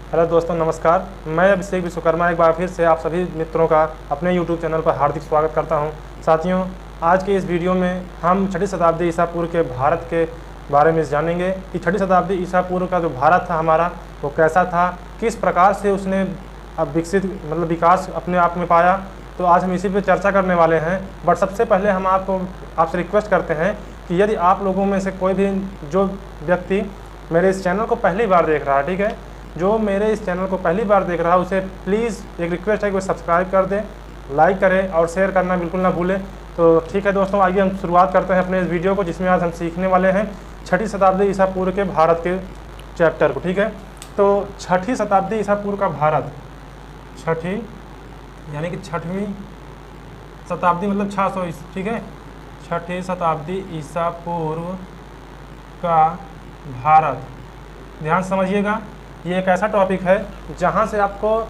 Hello दोस्तों, नमस्कार। मैं अभिषेक विश्वकर्मा एक बार फिर से आप सभी मित्रों का अपने YouTube चैनल पर हार्दिक स्वागत करता हूं। साथियों, आज के इस वीडियो में हम 6ठी शताब्दी ईसा पूर्व के भारत के बारे में जानेंगे कि 6ठी शताब्दी ईसा पूर्व का जो भारत था हमारा, वो कैसा था, किस प्रकार से उसने अब विकास अपने आप में पाया। तो आज हम इसी पर चर्चा करने वाले हैं। बट सबसे पहले हम आपसे रिक्वेस्ट करते हैं कि यदि आप लोगों में से कोई भी जो व्यक्ति मेरे इस चैनल को पहली बार देख रहा है, ठीक है, जो मेरे इस चैनल को पहली बार देख रहा है, उसे प्लीज़ एक रिक्वेस्ट है कि वो सब्सक्राइब कर दें, लाइक करें और शेयर करना बिल्कुल ना भूलें। तो ठीक है दोस्तों, आइए हम शुरुआत करते हैं अपने इस वीडियो को, जिसमें आज हम सीखने वाले हैं 6ठी शताब्दी ईसा पूर्व के भारत के चैप्टर को। ठीक है, तो 6ठी शताब्दी ईसा पूर्व का भारत, छठी यानी कि 6वीं शताब्दी मतलब 600, ठीक है, 6ठी शताब्दी ईसा पूर्व का भारत। ध्यान समझिएगा, ये एक ऐसा टॉपिक है जहाँ से आपको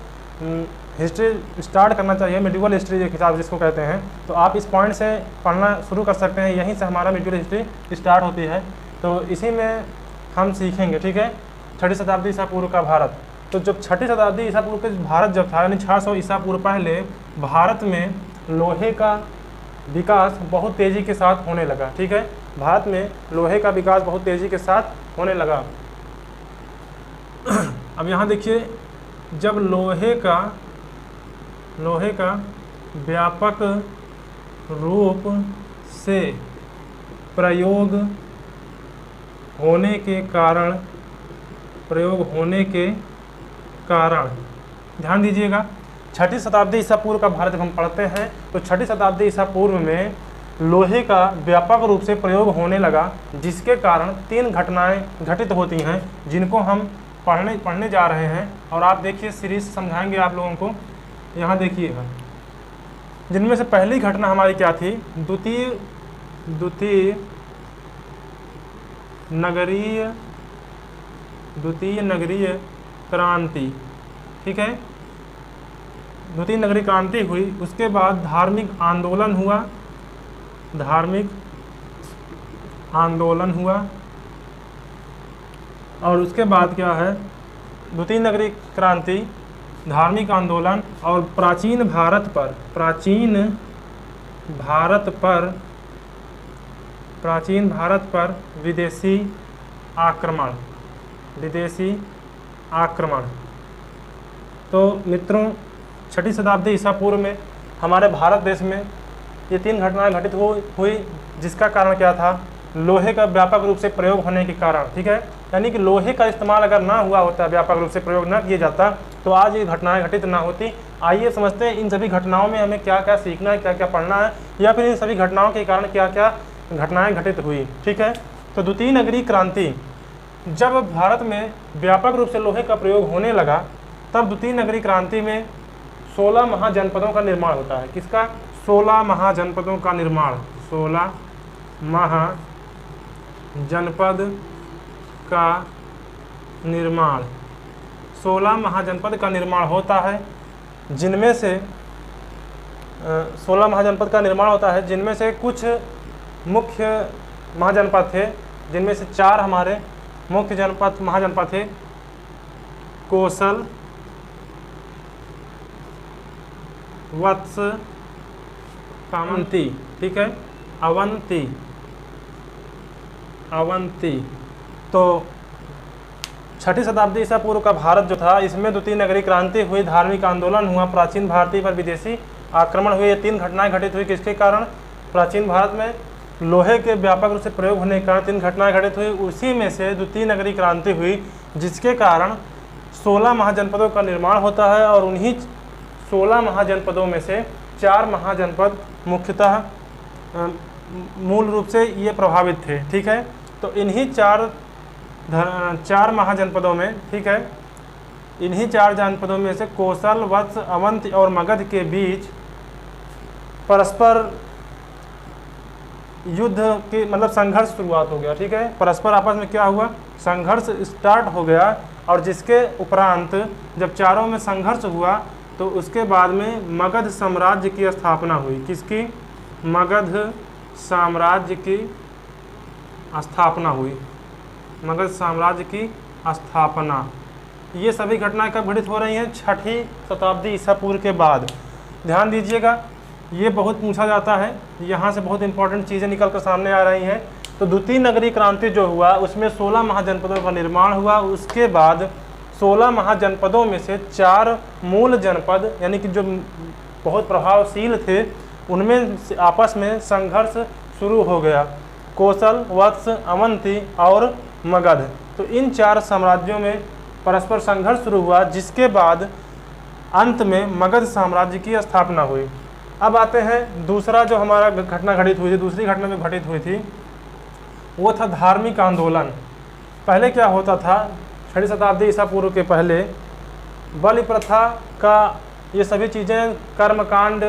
हिस्ट्री स्टार्ट करना चाहिए, मिडिवल हिस्ट्री एक हिसाब जिसको कहते हैं। तो आप इस पॉइंट से पढ़ना शुरू कर सकते हैं, यहीं से हमारा मिडिवल हिस्ट्री स्टार्ट होती है। तो इसी में हम सीखेंगे, ठीक है, 6ठी शताब्दी ईसा पूर्व का भारत। तो जब 6ठी शताब्दी ईसा पूर्व के भारत जब था, यानी 600 ईसा पूर्व पहले, भारत में लोहे का विकास बहुत तेज़ी के साथ होने लगा। ठीक है, भारत में लोहे का विकास बहुत तेज़ी के साथ होने लगा। अब यहाँ देखिए, जब लोहे का व्यापक रूप से प्रयोग होने के कारण ध्यान दीजिएगा, 6ठी शताब्दी ईसा पूर्व का भारत जब हम पढ़ते हैं तो 6ठी शताब्दी ईसा पूर्व में लोहे का व्यापक रूप से प्रयोग होने लगा, जिसके कारण 3 घटनाएं घटित होती हैं, जिनको हम पढ़ने जा रहे हैं। और आप देखिए, सीरीज समझाएंगे आप लोगों को। यहाँ देखिएगा, जिनमें से पहली घटना हमारी क्या थी, द्वितीय नगरीय क्रांति। ठीक है, द्वितीय नगरीय क्रांति हुई, उसके बाद धार्मिक आंदोलन हुआ और उसके बाद क्या है, द्वितीय नगरीय क्रांति, धार्मिक आंदोलन और प्राचीन भारत पर विदेशी आक्रमण। तो मित्रों, 6ठी शताब्दी ईसा पूर्व में हमारे भारत देश में ये 3 घटनाएं घटित हुई, जिसका कारण क्या था, लोहे का व्यापक रूप से प्रयोग होने के कारण। ठीक है, यानी कि लोहे का इस्तेमाल अगर ना हुआ होता, व्यापक रूप से प्रयोग ना किया जाता, तो आज ये घटनाएं घटित ना होती। आइए समझते हैं इन सभी घटनाओं में हमें क्या क्या सीखना है, क्या क्या पढ़ना है, या फिर इन सभी घटनाओं के कारण क्या क्या घटनाएं घटित हुई। ठीक है, तो द्वितीय नगरीय क्रांति, जब भारत में व्यापक रूप से लोहे का प्रयोग होने लगा, तब द्वितीय नगरीय क्रांति में 16 महाजनपदों का निर्माण होता है। किसका? 16 महाजनपदों का निर्माण। 16 महाजनपद का निर्माण, 16 महाजनपद का निर्माण होता है, जिनमें से 16 महाजनपद का निर्माण होता है, जिनमें से कुछ मुख्य महाजनपद थे, जिनमें से 4 हमारे मुख्य महाजनपद थे, कौशल, वत्स, कामंती। ठीक है, अवंती। तो 6ठी शताब्दी ईसा पूर्व का भारत जो था, इसमें द्वितीय नगरीय क्रांति हुई, धार्मिक आंदोलन हुआ, प्राचीन भारतीय पर विदेशी आक्रमण हुए। ये 3 घटनाएं घटित हुई। किसके कारण? प्राचीन भारत में लोहे के व्यापक रूप से प्रयोग होने के कारण 3 घटनाएं घटित हुई। उसी में से द्वितीय नगरीय क्रांति हुई, जिसके कारण 16 महाजनपदों का निर्माण होता है, और उन्हीं 16 महाजनपदों में से 4 महाजनपद मुख्यतः मूल रूप से ये प्रभावित थे। ठीक है, तो इन्हीं 4 महाजनपदों में, ठीक है, इन्हीं 4 जनपदों में से कौशल, वत्स, अवंती और मगध के बीच परस्पर युद्ध की मतलब संघर्ष शुरुआत हो गया। ठीक है, परस्पर आपस में क्या हुआ, संघर्ष स्टार्ट हो गया, और जिसके उपरांत जब चारों में संघर्ष हुआ, तो उसके बाद में मगध साम्राज्य की स्थापना हुई। किसकी? मगध साम्राज्य की स्थापना हुई। मगध साम्राज्य की स्थापना। ये सभी घटनाएं कब घटित हो रही हैं? 6ठी शताब्दी ईसा पूर्व के बाद। ध्यान दीजिएगा, ये बहुत पूछा जाता है, यहाँ से बहुत इंपॉर्टेंट चीज़ें निकल कर सामने आ रही हैं। तो द्वितीय नगरीय क्रांति जो हुआ उसमें 16 महाजनपदों का निर्माण हुआ। उसके बाद 16 महाजनपदों में से 4 मूल जनपद यानी कि जो बहुत प्रभावशील थे उनमें आपस में संघर्ष शुरू हो गया, कोसल, वत्स, अवंती और मगध। तो इन 4 साम्राज्यों में परस्पर संघर्ष शुरू हुआ, जिसके बाद अंत में मगध साम्राज्य की स्थापना हुई। अब आते हैं दूसरा जो हमारा घटना घटित हुई थी, दूसरी घटना जो घटित हुई थी वो था धार्मिक आंदोलन। पहले क्या होता था, 6ठी शताब्दी ईसा पूर्व के पहले बलि प्रथा का ये सभी चीज़ें, कर्मकांड,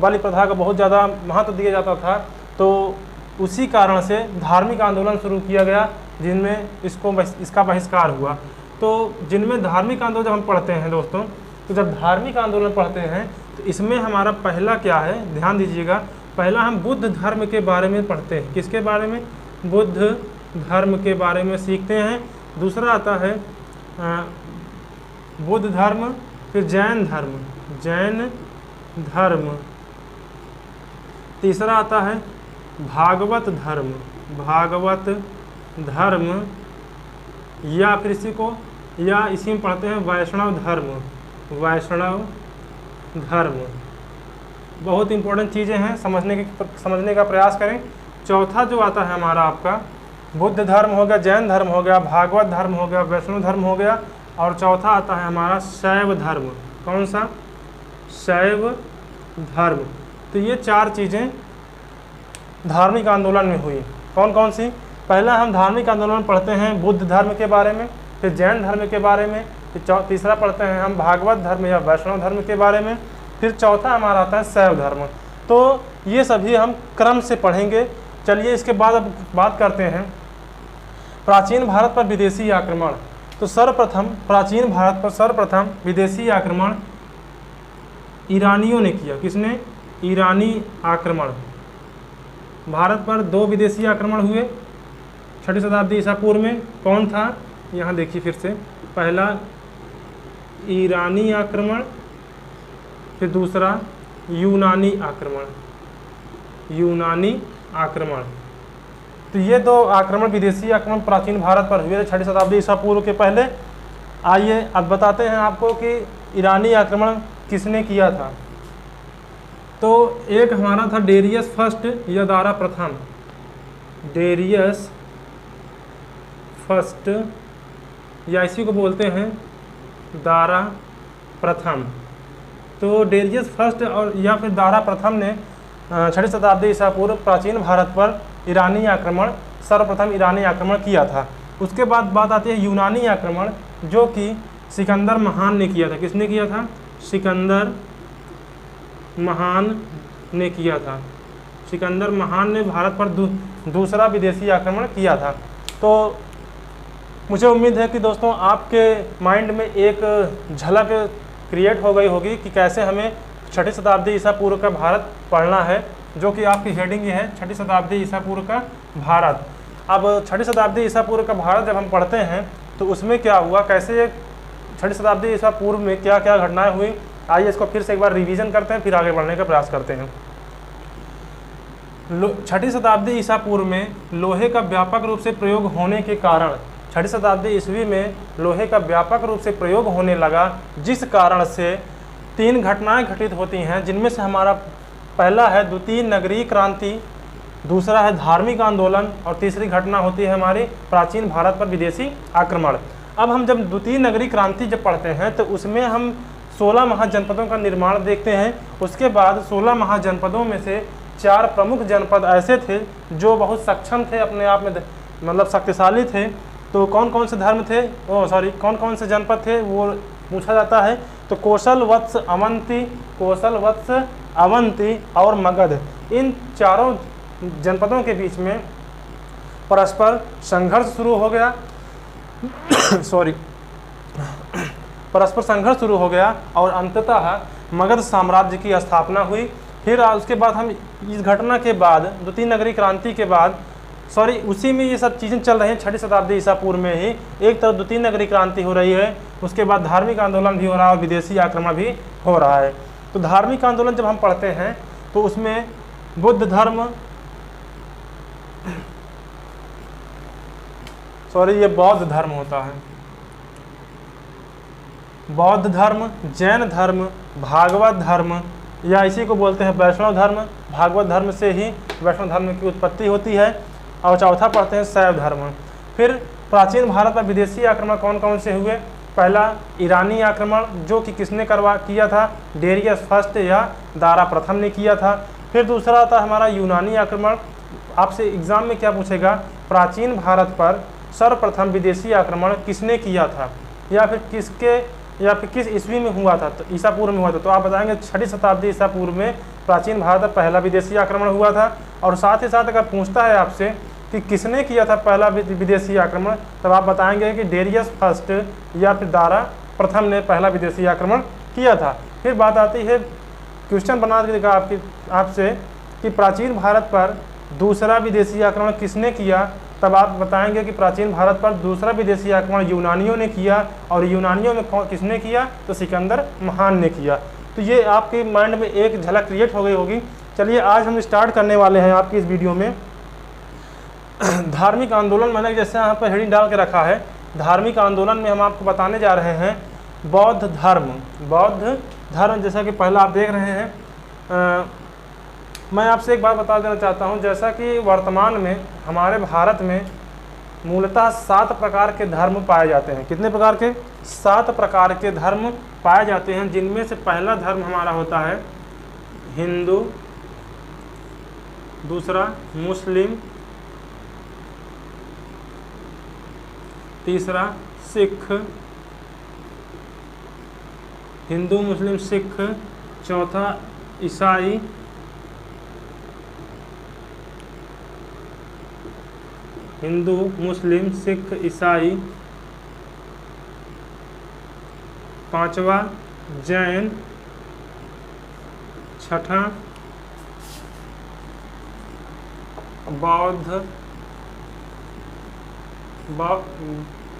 बलि प्रथा का बहुत ज़्यादा महत्व दिया जाता था। तो उसी कारण से धार्मिक आंदोलन शुरू किया गया जिनमें इसका बहिष्कार हुआ। तो जिनमें धार्मिक आंदोलन जब हम पढ़ते हैं दोस्तों, तो जब धार्मिक आंदोलन पढ़ते हैं तो इसमें हमारा पहला क्या है, ध्यान दीजिएगा, पहला हम बुद्ध धर्म के बारे में पढ़ते हैं। किसके बारे में? बुद्ध धर्म के बारे में सीखते हैं। दूसरा आता है बुद्ध धर्म, फिर जैन धर्म। तीसरा आता है भागवत धर्म, या फिर इसी में पढ़ते हैं वैष्णव धर्म। बहुत इंपॉर्टेंट चीज़ें हैं, समझने का प्रयास करें। चौथा जो आता है हमारा आपका बुद्ध धर्म हो गया, जैन धर्म हो गया, भागवत धर्म हो गया, वैष्णव धर्म हो गया, और चौथा आता है हमारा शैव धर्म। कौन सा? शैव धर्म। तो ये 4 चीज़ें धार्मिक आंदोलन में हुई। कौन कौन सी? पहला हम धार्मिक आंदोलन पढ़ते हैं बुद्ध धर्म के बारे में, फिर जैन धर्म के बारे में, फिर तीसरा पढ़ते हैं हम भागवत धर्म या वैष्णव धर्म के बारे में, फिर चौथा हमारा आता है शैव धर्म। तो ये सभी हम क्रम से पढ़ेंगे। चलिए इसके बाद अब बात करते हैं प्राचीन भारत पर विदेशी आक्रमण। तो सर्वप्रथम प्राचीन भारत पर सर्वप्रथम विदेशी आक्रमण ईरानियों ने किया। किसने? ईरानी आक्रमण। भारत पर 2 विदेशी आक्रमण हुए 6ठी शताब्दी ईसा पूर्व में। कौन था? यहाँ देखिए फिर से, पहला ईरानी आक्रमण, फिर दूसरा यूनानी आक्रमण। तो ये 2 आक्रमण, विदेशी आक्रमण प्राचीन भारत पर हुए 6ठी शताब्दी ईसा पूर्व के पहले। आइए अब बताते हैं आपको कि ईरानी आक्रमण किसने किया था। तो एक हमारा था डेरियस फर्स्ट या दारा प्रथम। डेरियस फर्स्ट या इसी को बोलते हैं दारा प्रथम। तो डेरियस फर्स्ट और या फिर दारा प्रथम ने 6ठी शताब्दी ईसा पूर्व प्राचीन भारत पर सर्वप्रथम ईरानी आक्रमण किया था। उसके बाद बात आती है यूनानी आक्रमण, जो कि सिकंदर महान ने किया था। किसने किया था? सिकंदर महान ने किया था। सिकंदर महान ने भारत पर दूसरा विदेशी आक्रमण किया था। तो मुझे उम्मीद है कि दोस्तों आपके माइंड में एक झलक क्रिएट हो गई होगी कि कैसे हमें 6ठी शताब्दी ईसा पूर्व का भारत पढ़ना है, जो कि आपकी हेडिंग ये है 6ठी शताब्दी ईसा पूर्व का भारत। अब 6ठी शताब्दी ईसा पूर्व का भारत जब हम पढ़ते हैं तो उसमें क्या हुआ, कैसे 6ठी शताब्दी ईसा पूर्व में क्या क्या घटनाएं हुई, आइए इसको फिर से एक बार रिवीजन करते हैं, फिर आगे बढ़ने का प्रयास करते हैं। 6ठी शताब्दी ईसा पूर्व में लोहे का व्यापक रूप से प्रयोग होने के कारण 6ठी शताब्दी ईस्वी में लोहे का व्यापक रूप से प्रयोग होने लगा, जिस कारण से 3 घटनाएं घटित होती हैं, जिनमें से हमारा पहला है द्वितीय नगरीय क्रांति, दूसरा है धार्मिक आंदोलन और तीसरी घटना होती है हमारी प्राचीन भारत पर विदेशी आक्रमण। अब हम जब द्वितीय नगरीय क्रांति जब पढ़ते हैं तो उसमें हम 16 महाजनपदों का निर्माण देखते हैं। उसके बाद 16 महाजनपदों में से 4 प्रमुख जनपद ऐसे थे जो बहुत सक्षम थे, अपने आप में मतलब शक्तिशाली थे। तो कौन कौन से धर्म थे, कौन कौन से जनपद थे वो पूछा जाता है। तो कोसल, वत्स, अवंती और मगध, इन चारों जनपदों के बीच में परस्पर संघर्ष शुरू हो गया परस्पर संघर्ष शुरू हो गया और अंततः मगध साम्राज्य की स्थापना हुई। फिर उसके बाद हम इस घटना के बाद द्वितीय नगरीय क्रांति के बाद सॉरी उसी में ये सब चीज़ें चल रही हैं। 6वीं शताब्दी ईसा पूर्व में ही एक तरफ द्वितीय नगरी क्रांति हो रही है, उसके बाद धार्मिक आंदोलन भी हो रहा है और विदेशी आक्रमण भी हो रहा है। तो धार्मिक आंदोलन जब हम पढ़ते हैं तो उसमें बुद्ध धर्म, सॉरी ये बौद्ध धर्म होता है, बौद्ध धर्म, जैन धर्म, भागवत धर्म या इसी को बोलते हैं वैष्णव धर्म। भागवत धर्म से ही वैष्णव धर्म की उत्पत्ति होती है। और चौथा पढ़ते हैं शैव धर्म। फिर प्राचीन भारत में विदेशी आक्रमण कौन कौन से हुए? पहला ईरानी आक्रमण, जो कि किसने किया था? डेरियस फर्स्ट या दारा प्रथम ने किया था। फिर दूसरा था हमारा यूनानी आक्रमण। आपसे एग्जाम में क्या पूछेगा? प्राचीन भारत पर सर्वप्रथम विदेशी आक्रमण किसने किया था, या फिर किस ईस्वी में हुआ था? तो ईसा पूर्व में हुआ था। तो आप बताएंगे 6वीं शताब्दी ईसा पूर्व में प्राचीन भारत पर पहला विदेशी आक्रमण हुआ था। और साथ ही साथ अगर पूछता है आपसे कि किसने किया था पहला विदेशी आक्रमण, तब आप बताएंगे कि डेरियस फर्स्ट या फिर दारा प्रथम ने पहला विदेशी आक्रमण किया था। फिर बात आती है, क्वेश्चन बना देगा आपसे कि प्राचीन भारत पर दूसरा विदेशी आक्रमण किसने किया, तब आप बताएंगे कि प्राचीन भारत पर दूसरा विदेशी आक्रमण यूनानियों ने किया। और यूनानियों में किसने किया? तो सिकंदर महान ने किया। तो ये आपके माइंड में एक झलक क्रिएट हो गई होगी। चलिए आज हम स्टार्ट करने वाले हैं आपकी इस वीडियो में धार्मिक आंदोलन। मैंने जैसे यहाँ पर हेडिंग डाल के रखा है, धार्मिक आंदोलन में हम आपको बताने जा रहे हैं बौद्ध धर्म। बौद्ध धर्म जैसा कि पहला आप देख रहे हैं, मैं आपसे एक बात बता देना चाहता हूँ। जैसा कि वर्तमान में हमारे भारत में मूलतः 7 प्रकार के धर्म पाए जाते हैं। कितने प्रकार के? 7 प्रकार के धर्म पाए जाते हैं, जिनमें से पहला धर्म हमारा होता है हिंदू, दूसरा मुस्लिम, तीसरा सिख, हिंदू मुस्लिम सिख, चौथा ईसाई, हिंदू मुस्लिम सिख ईसाई, पांचवा जैन, छठा बौद्ध,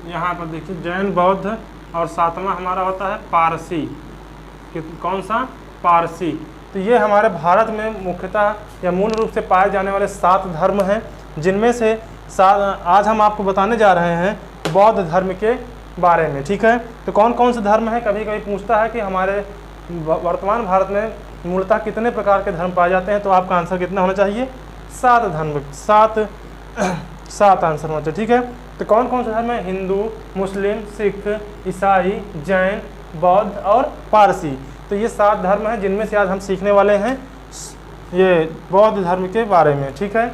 यहाँ पर देखिए जैन, बौद्ध, और सातवां हमारा होता है पारसी। कौन सा? पारसी। तो ये हमारे भारत में मुख्यतः या मूल रूप से पाए जाने वाले 7 धर्म हैं, जिनमें से आज हम आपको बताने जा रहे हैं बौद्ध धर्म के बारे में। ठीक है, तो कौन कौन से धर्म हैं? कभी कभी पूछता है कि हमारे वर्तमान भारत में मूलतः कितने प्रकार के धर्म पाए जाते हैं, तो आपका आंसर कितना होना चाहिए? 7 धर्म, 7 आंसर होना चाहिए। ठीक है, तो कौन कौन से धर्म है? हिंदू, मुस्लिम, सिख, ईसाई, जैन, बौद्ध और पारसी। तो ये 7 धर्म हैं, जिनमें से आज हम सीखने वाले हैं ये बौद्ध धर्म के बारे में। ठीक है,